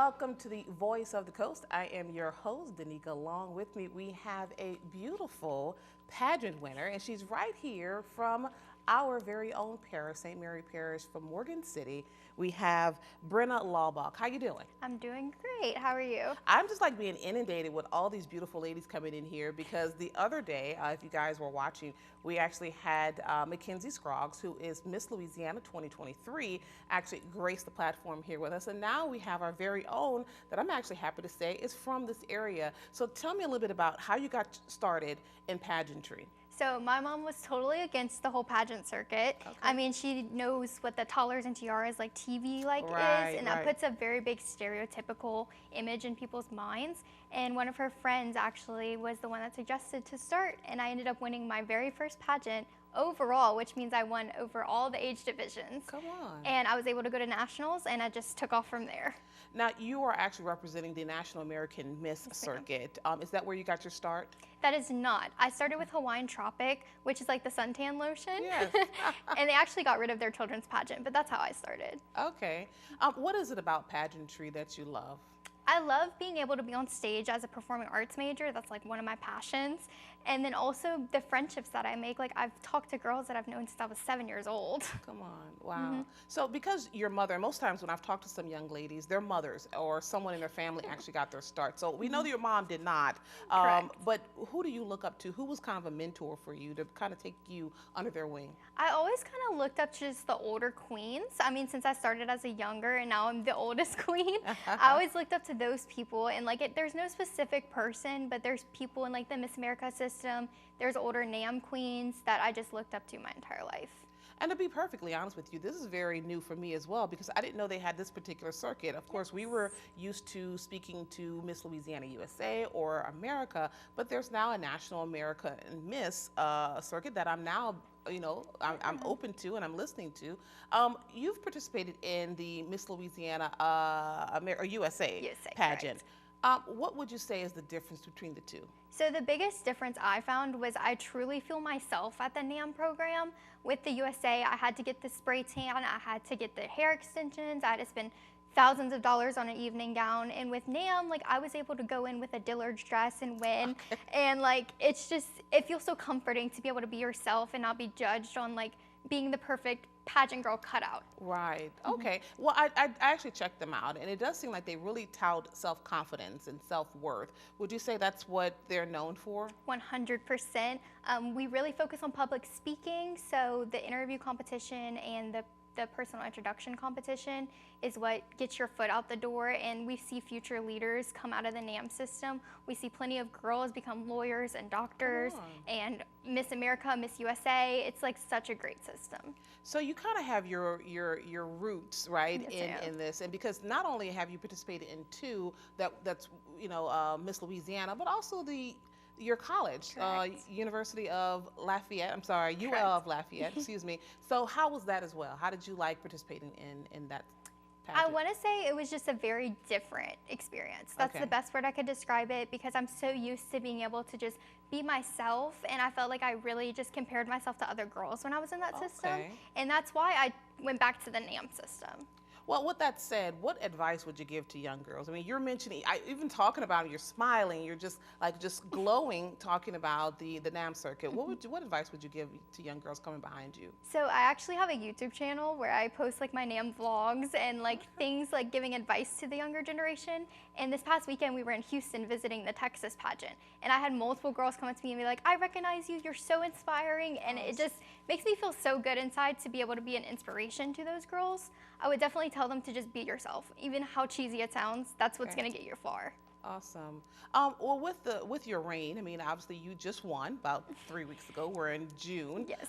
welcome to the Voice of the Coast. I am your host, Danica. Along with me, we have a beautiful pageant winner, and she's right here from our very own parish, St. Mary Parish from Morgan City. We have Brenna Laubach. How you doing? I'm doing great. How are you? I'm just like being inundated with all these beautiful ladies coming in here because the other day, if you guys were watching, we actually had Mackenzie Scroggs, who is Miss Louisiana 2023, actually graced the platform here with us. And now we have our very own, that I'm actually happy to say, is from this area. So tell me a little bit about how you got started in pageantry. So my mom was totally against the whole pageant circuit. Okay. I mean, she knows what the toddlers and tiaras like TV is, and that puts a very big stereotypical image in people's minds. And one of her friends actually was the one that suggested to start, and I ended up winning my very first pageant overall, which means I won over all the age divisions. Come on. And I was able to go to nationals, and I just took off from there. Now, you are actually representing the National American Miss circuit. Is that where you got your start? That is not. I started with Hawaiian Tropic, which is like the suntan lotion. Yes. And they actually got rid of their children's pageant, but that's how I started. Okay. What is it about pageantry that you love? I love being able to be on stage as a performing arts major. That's like one of my passions. And then also the friendships that I make. Like I've talked to girls that I've known since I was 7 years old. Come on, wow. So because your mother, most times when I've talked to some young ladies, their mothers or someone in their family actually got their start. So we know that your mom did not. But who do you look up to? Who was kind of a mentor for you to kind of take you under their wing? I always kind of looked up to just the older queens. I mean, since I started as a younger and now I'm the oldest queen, I always looked up to those people. And like there's no specific person, but there's people in like the Miss America system. There's older NAM queens that I just looked up to my entire life. And to be perfectly honest with you, this is very new for me as well because I didn't know they had this particular circuit. Of course, we were used to speaking to Miss Louisiana USA or America, but there's now a National American Miss circuit that I'm now, I'm open to and I'm listening to. You've participated in the Miss Louisiana USA pageant. What would you say is the difference between the two? So the biggest difference I found was I truly feel myself at the NAM program. With the USA, I had to get the spray tan, I had to get the hair extensions, I had to spend thousands of dollars on an evening gown. And with NAM, like I was able to go in with a Dillard's dress and win. Okay. And like, it's just, it feels so comforting to be able to be yourself and not be judged on like being the perfect pageant girl cutout. Right. Okay. Well, I actually checked them out, and it does seem like they really tout self-confidence and self-worth. Would you say that's what they're known for? 100%. We really focus on public speaking, so the interview competition and the personal introduction competition is what gets your foot out the door, and we see future leaders come out of the NAM system. We see plenty of girls become lawyers and doctors and Miss America, Miss USA. It's like such a great system. So you kind of have your roots, right, in this, and because not only have you participated in two that's Miss Louisiana, but also your college, University of Lafayette, I'm sorry, UL of Lafayette, excuse me. So how was that as well? How did you like participating in that pageant? I want to say it was just a very different experience. That's the best word I could describe it, because I'm so used to being able to just be myself, and I felt like I really just compared myself to other girls when I was in that system. And that's why I went back to the NAM system. Well, with that said, what advice would you give to young girls? I mean, you're mentioning, even talking about it, you're smiling, you're just glowing talking about the NAM circuit. What advice would you give to young girls coming behind you? So I actually have a YouTube channel where I post like my NAM vlogs and like things like giving advice to the younger generation. And this past weekend we were in Houston visiting the Texas pageant, and I had multiple girls come up to me and be like, "I recognize you, you're so inspiring," and it just makes me feel so good inside to be able to be an inspiration to those girls. I would definitely tell them to just be yourself. Even how cheesy it sounds, that's what's gonna get you far. Awesome. Well, with your reign, I mean, obviously you just won about 3 weeks ago. We're in June. Yes.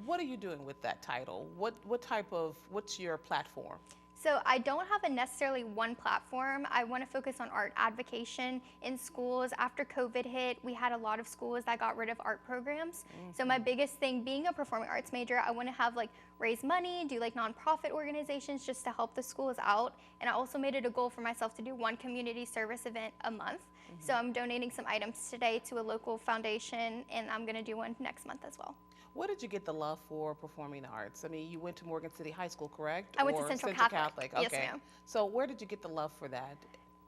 What are you doing with that title? What's your platform? So I don't have necessarily one platform. I want to focus on art advocacy in schools. After COVID hit, we had a lot of schools that got rid of art programs. So my biggest thing, being a performing arts major, I want to have raise money, do nonprofit organizations just to help the schools out. And I also made it a goal for myself to do one community service event a month. So I'm donating some items today to a local foundation, and I'm going to do one next month as well. Where did you get the love for performing arts? I mean, you went to Morgan City High School, correct? I went to Or Central Catholic. Yes, Okay. ma'am. So where did you get the love for that?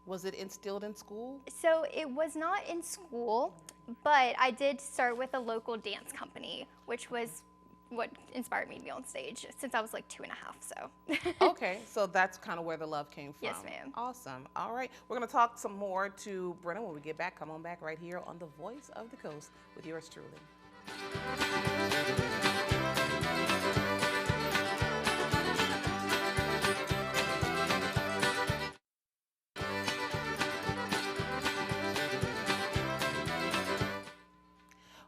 Was it instilled in school? So it was not in school, but I did start with a local dance company, which was what inspired me to be on stage since I was like 2.5. So. Okay, so that's kind of where the love came from. Yes, ma'am. Awesome. All right, we're going to talk some more to Brenna when we get back. Come on back right here on The Voice of the Coast with yours truly.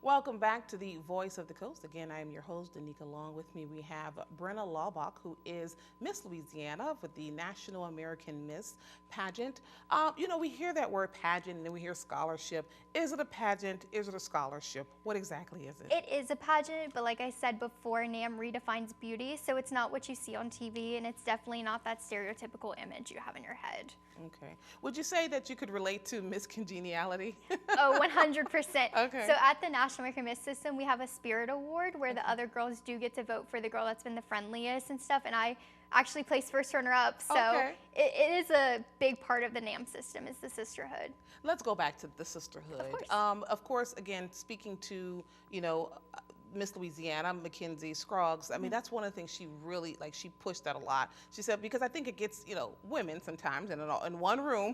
Welcome back to the Voice of the Coast. Again, I am your host, Danica. Along with me, we have Brenna Laubach, who is Miss Louisiana with the National American Miss pageant. You know, we hear that word pageant and then we hear scholarship. Is it a pageant? Is it a scholarship? What exactly is it? It is a pageant, but like I said before, NAM redefines beauty, so it's not what you see on TV, and it's definitely not that stereotypical image you have in your head. Okay. Would you say that you could relate to Miss Congeniality? Oh, 100%. Okay. So at the National American Miss system, we have a Spirit Award where the other girls do get to vote for the girl that's been the friendliest and stuff, and I actually placed first runner-up. So Okay. it is a big part of the NAM system, is the sisterhood. Let's go back to the sisterhood. Of course, again, speaking to, you know, Miss Louisiana, Mackenzie Scruggs, I mean, that's one of the things she really, like, she pushed that a lot. She said, because I think it gets, you know, women sometimes in one room,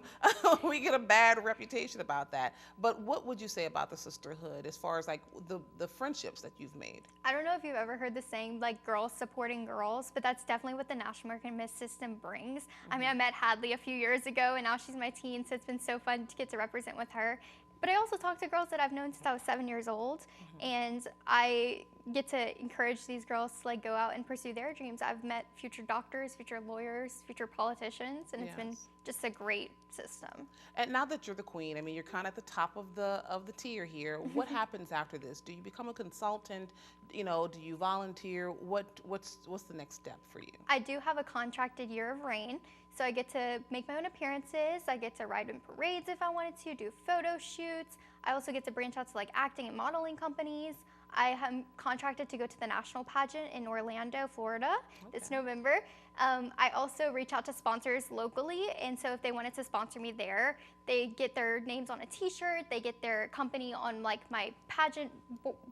we get a bad reputation about that. But what would you say about the sisterhood as far as, like, the friendships that you've made? I don't know if you've ever heard the saying, like, girls supporting girls, but that's definitely what the National American Miss system brings. I mean, I met Hadley a few years ago, and now she's my teen, so it's been so fun to get to represent with her. But I also talk to girls that I've known since I was 7 years old, and I get to encourage these girls to like go out and pursue their dreams. I've met future doctors, future lawyers, future politicians, and it's been just a great system. And now that you're the queen, I mean, you're kind of at the top of the tier here. What happens after this? Do you become a consultant? You know, do you volunteer? What's the next step for you? I do have a contracted year of rein, so I get to make my own appearances. I get to ride in parades if I wanted to, do photo shoots. I also get to branch out to like acting and modeling companies. I am contracted to go to the national pageant in Orlando, Florida this November. I also reach out to sponsors locally, and so if they wanted to sponsor me there, they get their names on a t-shirt, they get their company on like my pageant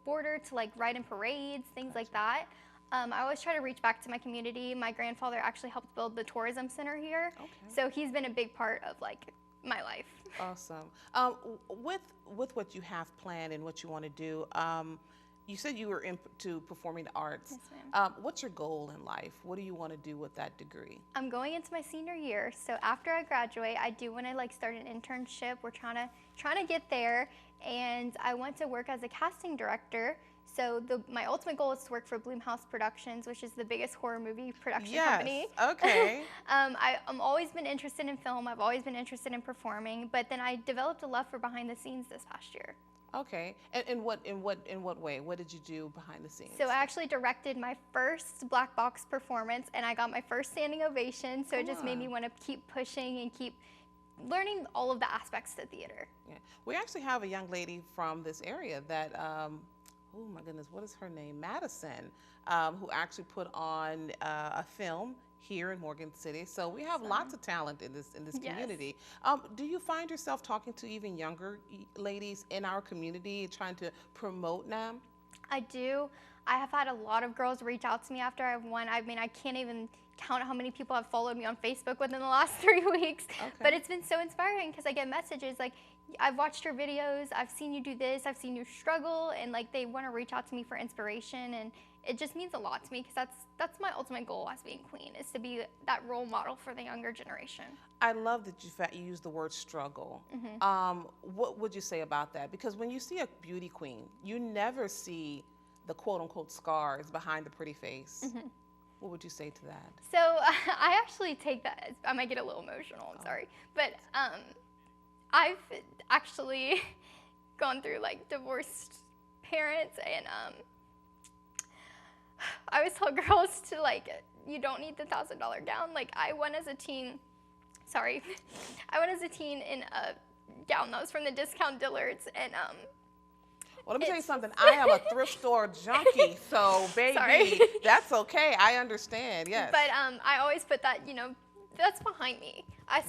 border to like ride in parades, things like that. I always try to reach back to my community. My grandfather actually helped build the tourism center here, so he's been a big part of like my life. Awesome. With what you have planned and what you want to do, you said you were into performing arts. Yes, ma'am. What's your goal in life? What do you want to do with that degree? I'm going into my senior year, so after I graduate, I do want to like start an internship. We're trying to get there, and I want to work as a casting director. So my ultimate goal is to work for Blumhouse Productions, which is the biggest horror movie production company. Okay. I'm always been interested in film. I've always been interested in performing, but then I developed a love for behind the scenes this past year. Okay. And in what way? What did you do behind the scenes? So I actually directed my first black box performance, and I got my first standing ovation. So it just made me want to keep pushing and keep learning all of the aspects to theater. Yeah. We actually have a young lady from this area that, oh my goodness, what is her name? Madison, who actually put on a film here in Morgan City. So we have lots of talent in this community. Do you find yourself talking to even younger ladies in our community, trying to promote NAM? I do. I have had a lot of girls reach out to me after I've won. I mean, I can't even count how many people have followed me on Facebook within the last 3 weeks. But it's been so inspiring because I get messages like, I've watched your videos, I've seen you do this, I've seen you struggle, and like they want to reach out to me for inspiration, and it just means a lot to me because that's my ultimate goal as being queen, is to be that role model for the younger generation. I love that you used the word struggle. What would you say about that? Because when you see a beauty queen, you never see the quote-unquote scars behind the pretty face. What would you say to that? So I actually take that as, I might get a little emotional, I'm sorry, but I've actually gone through like divorced parents, and I always tell girls to like, you don't need the $1,000 gown. Like I went as a teen in a gown that was from the discount Dillard's, and Well, let me tell you something. I am a thrift store junkie, so baby, Sorry. that's okay. I understand. Yes. But I always put that, that's behind me. I'm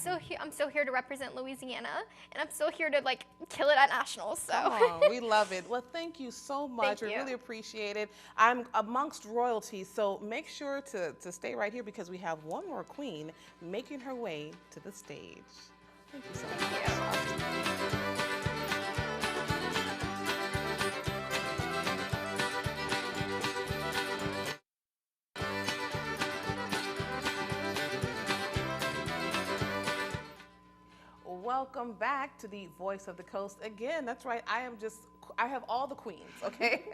still here to represent Louisiana, and I'm still here to like kill it at nationals. So. Come on, we love it. Well, thank you so much. Thank We you. really appreciate it. I'm amongst royalty, so make sure to stay right here because we have one more queen making her way to the stage. Thank you so much. Welcome back to the Voice of the Coast. Again, that's right. I have all the queens, okay?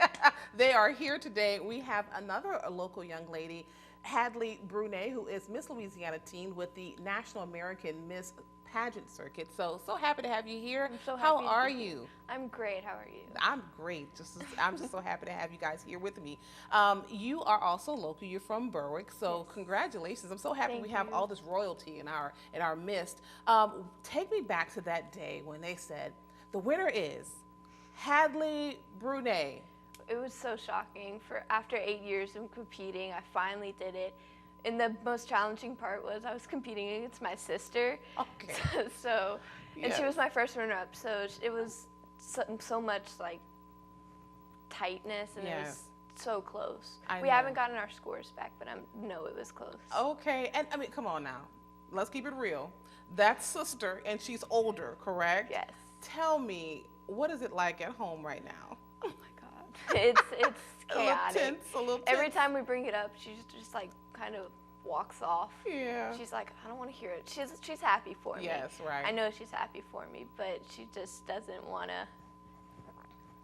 They are here today. We have another local young lady, Hadley Brunet, who is Miss Louisiana teen with the National American Miss pageant circuit. So happy to have you here. I'm so happy. How are you? I'm great. How are you? I'm great. I'm just so happy to have you guys here with me. You are also local. You're from Berwick, so Yes. Congratulations. I'm so happy Thank we have you. all this royalty in our midst. Take me back to that day when they said the winner is Hadley Brunet. It was so shocking. After 8 years of competing, I finally did it. And the most challenging part was I was competing against my sister. Okay. And she was my first runner-up. So it was so much like tightness, and it was so close. I We know. haven't gotten our scores back, but I know it was close. Okay, and I mean, come on now. Let's keep it real. That's sister, and she's older, correct? Yes. Tell me, what is it like at home right now? Oh my God. It's A little chaotic. tense, a little tense. Every time we bring it up, she's just like kind of walks off. Yeah. She's like, I don't want to hear it. She's happy for me. Yes, right. I know she's happy for me, but she just doesn't want to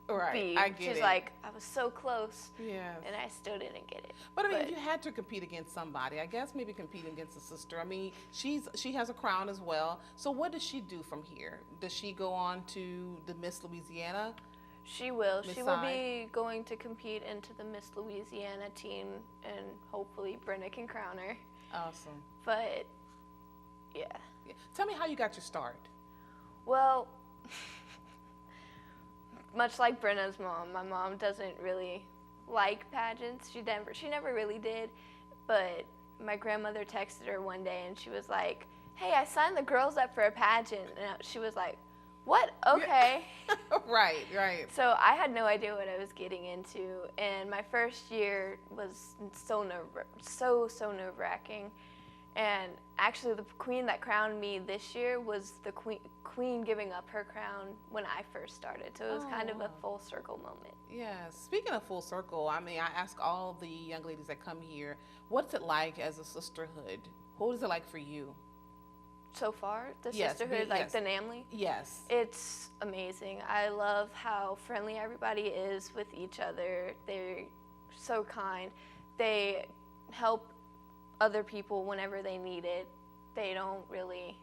Right, be. I get She's it. like, I was so close, Yes. and I still didn't get it. But I mean, if you had to compete against somebody, I guess maybe competing against a sister. I mean, she has a crown as well. So what does she do from here? Does she go on to the Miss Louisiana? She will. Miss She will Side. be going to compete into the Miss Louisiana team, and hopefully Brenna can crown her. Awesome. But yeah. Yeah. Tell me how you got your start. Well, much like Brenna's mom, my mom doesn't really like pageants. She never really did. But my grandmother texted her one day, and she was like, "Hey, I signed the girls up for a pageant." And she was like, "What? Okay." Right, right. So I had no idea what I was getting into, and my first year was so nerve-wracking. And actually, the queen that crowned me this year was the queen giving up her crown when I first started. So it was kind of a full circle moment. Yes. Speaking of full circle, I mean, I ask all the young ladies that come here, what's it like as a sisterhood? What is it like for you? So far, the Yes, sisterhood, yes. the Namely, Yes. it's amazing. I love how friendly everybody is with each other. They're so kind. They help other people whenever they need it. They don't really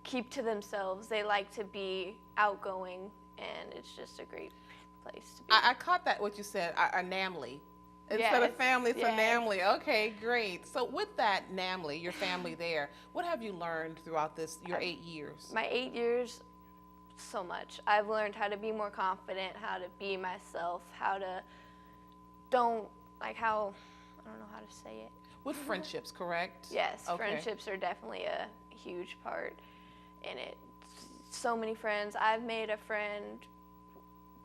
keep to themselves. They like to be outgoing, and it's just a great place to be. I caught that what you said, a Namely. Instead of Yes, family, it's a yes. Namely. Okay, great. So with that Namely, your family there, what have you learned throughout your 8 years? My 8 years, so much. I've learned how to be more confident, how to be myself, how to I don't know how to say it. With friendships, correct? Yes, Okay. friendships are definitely a huge part in it. So many friends. I've made a friend,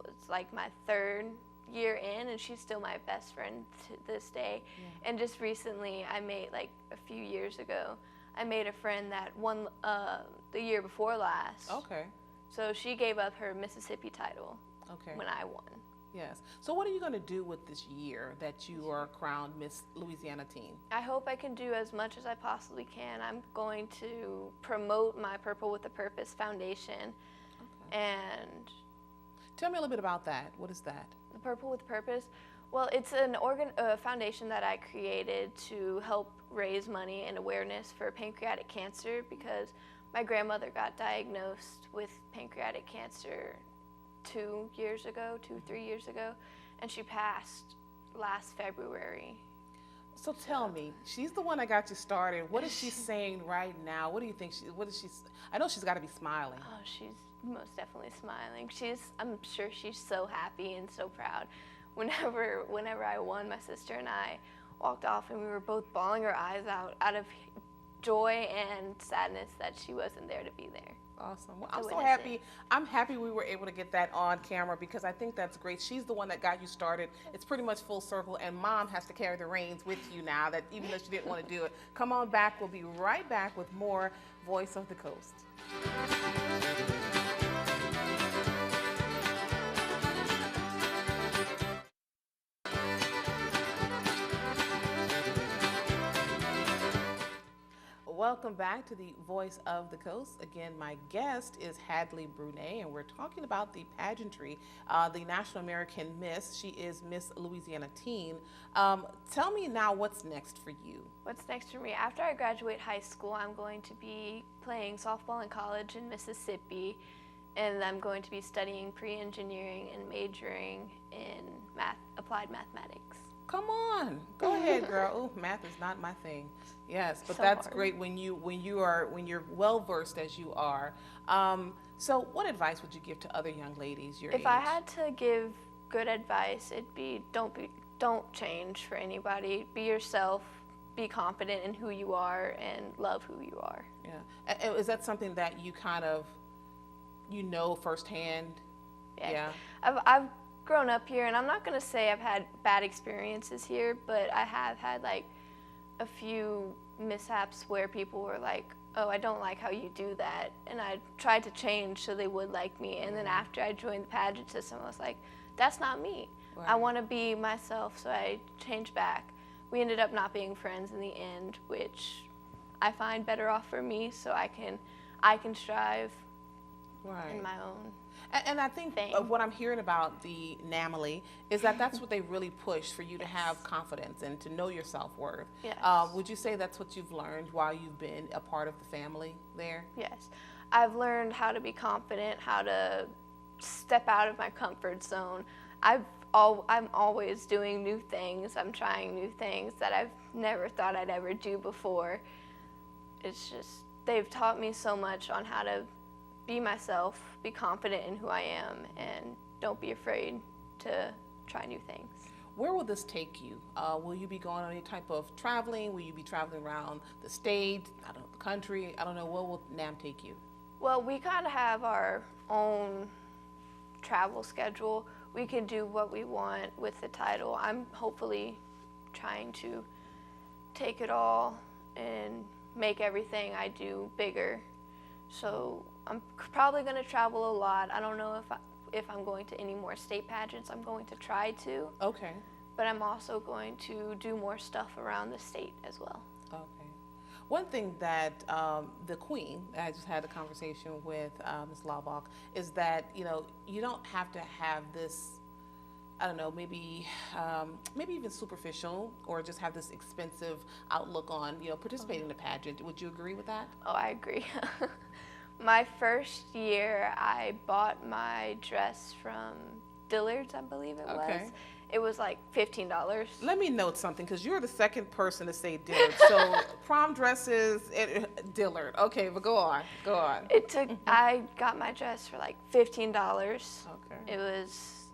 it's like my third year in, and she's still my best friend to this day. Yeah. And just recently, I made, like a few years ago, I made a friend that won the year before last. Okay. So she gave up her Mississippi title Okay. when I won. Yes. So what are you going to do with this year that you are crowned Miss Louisiana teen? I hope I can do as much as I possibly can. I'm going to promote my Purple with a Purpose Foundation. Okay. And Tell me a little bit about that. What is that? the Purple with Purpose, well, it's a foundation that I created to help raise money and awareness for pancreatic cancer, because my grandmother got diagnosed with pancreatic cancer 3 years ago, and she passed last February. So tell me, she's the one that got you started. What is she saying right now? What do you think I know she's got to be smiling. Oh, she's most definitely smiling. I'm sure she's so happy and so proud. Whenever I won, my sister and I walked off and we were both bawling our eyes out of joy and sadness that she wasn't there to be there. Awesome. Well, I'm so happy. I'm happy we were able to get that on camera because I think that's great. She's the one that got you started. It's pretty much full circle, and Mom has to carry the reins with you now, that even though she didn't want to do it. Come on back. We'll be right back with more Voice of the Coast. Welcome back to the Voice of the Coast. Again, my guest is Hadley Brunet, and we're talking about the pageantry, the National American Miss. She is Miss Louisiana Teen. Tell me now, what's next for you? What's next for me? After I graduate high school, I'm going to be playing softball in college in Mississippi, and I'm going to be studying pre-engineering and majoring in applied mathematics. Come on, go ahead, girl. Oh, math is not my thing. Yes, but so that's hard. Great when you're well versed as you are. So, what advice would you give to other young ladies your age? If I had to give good advice, it'd be don't change for anybody. Be yourself. Be confident in who you are and love who you are. Yeah. Is that something that you kind of firsthand? Yeah. I've grown up here, and I'm not going to say I've had bad experiences here, but I have had like a few mishaps where people were like, oh, I don't like how you do that, and I tried to change so they would like me, and then after I joined the pageant system, I was like, that's not me. Right. I want to be myself, so I changed back. We ended up not being friends in the end, which I find better off for me, so I can strive in my own. And I think what I'm hearing about the NAMLY is that that's what they really push for you to have confidence and to know your self-worth. Yes. Would you say that's what you've learned while you've been a part of the family there? Yes. I've learned how to be confident, how to step out of my comfort zone. I'm always doing new things. I'm trying new things that I've never thought I'd ever do before. It's just, they've taught me so much on how to be myself, be confident in who I am, and don't be afraid to try new things. Where will this take you? Will you be going on any type of traveling? Will you be traveling around the state, the country? I don't know. Where will NAM take you? Well, we kind of have our own travel schedule. We can do what we want with the title. I'm hopefully trying to take it all and make everything I do bigger. So I'm probably going to travel a lot. I don't know if I'm going to any more state pageants. I'm going to try to. Okay. But I'm also going to do more stuff around the state as well. Okay. One thing that the Queen, I just had a conversation with Ms. Laubach, is that you don't have to have this, I don't know, maybe even superficial, or just have this expensive outlook on participating in the pageant. Would you agree with that? Oh, I agree. My first year, I bought my dress from Dillard's, I believe it was. It was like $15. Let me note something, because you're the second person to say Dillard. So prom dresses, Dillard. Okay, but go on. It took. I got my dress for like $15. Okay. It was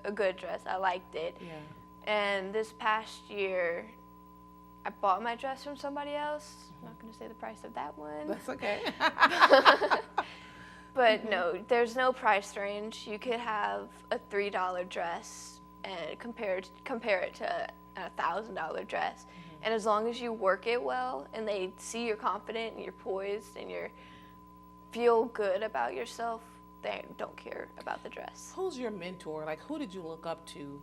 a good dress. I liked it. Yeah. And this past year, I bought my dress from somebody else. I'm not going to say the price of that one. That's okay. But no, there's no price range. You could have a $3 dress and compare it to a $1,000 dress. And as long as you work it well and they see you're confident and you're poised and you feel good about yourself, they don't care about the dress. Who's your mentor? Like, who did you look up to?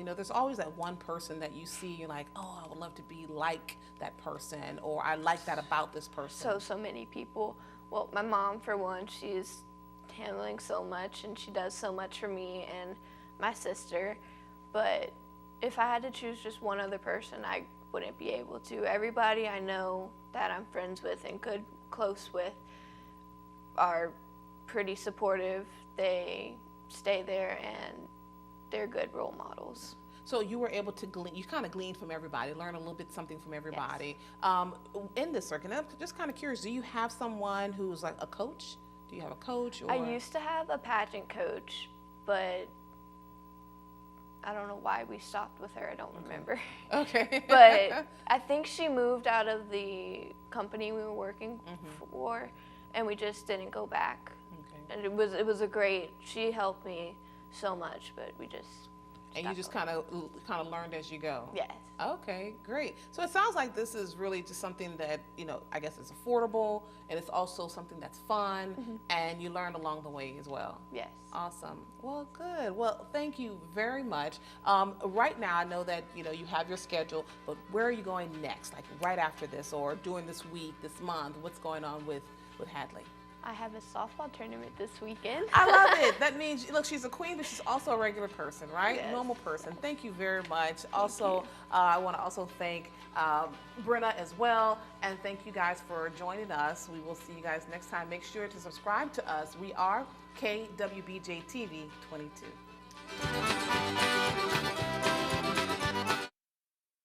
There's always that one person that you see, you're like, oh, I would love to be like that person, or I like that about this person. So many people. Well, my mom, for one, she's handling so much, and she does so much for me and my sister. But if I had to choose just one other person, I wouldn't be able to. Everybody I know that I'm friends with and close with are pretty supportive. They stay there, and they're good role models. So you were able to glean, you kind of gleaned from everybody, learn a little bit something from everybody. Yes. In this circuit, I'm just kind of curious, do you have someone who's like a coach Do you have a coach? Or? I used to have a pageant coach, but I don't know why we stopped with her. I don't remember. Okay. But I think she moved out of the company we were working for, and we just didn't go back. Okay. And it was a great. She helped me so much, but we just. And you just kind of learned as you go. Yes. Okay, great. So it sounds like this is really just something that, you know, I guess it's affordable, and it's also something that's fun, and you learn along the way as well. Yes. Awesome. Well, good. Well, thank you very much. Right now, I know that, you know, you have your schedule, but where are you going next? Like right after this, or during this week, this month? What's going on with Hadley? I have a softball tournament this weekend. I love it. That means, look, she's a queen, but she's also a regular person, right? Yes. Normal person. Thank you very much. I want to also thank Brenna as well, and thank you guys for joining us. We will see you guys next time. Make sure to subscribe to us. We are KWBJ TV 22.